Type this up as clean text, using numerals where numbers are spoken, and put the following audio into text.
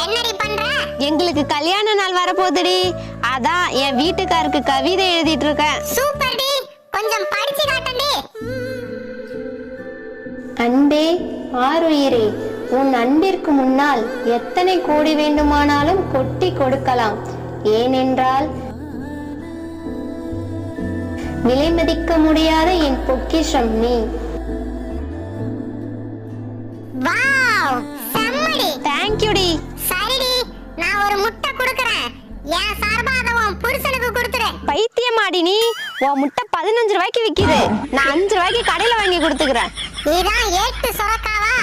என்னடி பண்ற? எங்களுக்கு கல்யாண நாள் வரப்போகுதுடி, அதான் என் வீட்டுக்காருக்கு கவிதை எழுதிட்டு இருக்கேன். சூப்பர் டி, கொஞ்சம் படிச்சு காட்டண்டி. அன்பே ஆருயிரே, உன் அன்பிற்கு முன்னால் எத்தனை கோடி வேண்டுமானாலும் கொட்டி கொடுக்கலாம். ஏனென்றால் விலை மதிக்க முடியாத என் பொக்கிஷம் நீ. வாவ், செம்மடி. தேங்க்யூ டி. சரிடி, நான் ஒரு முட்டை கொடுக்கறேன். என் சார்பா அத உன் புருஷனுக்கு கொடுத்துரு. பைத்தியமாடி நீ, உன் முட்டை 15 ரூபாய்க்கு விக்குது, நான் 5 ரூபாய்க்கு கடையில வாங்கி கொடுத்துக்கிறேன். இதான் ஏட்டு சொரக்காவா?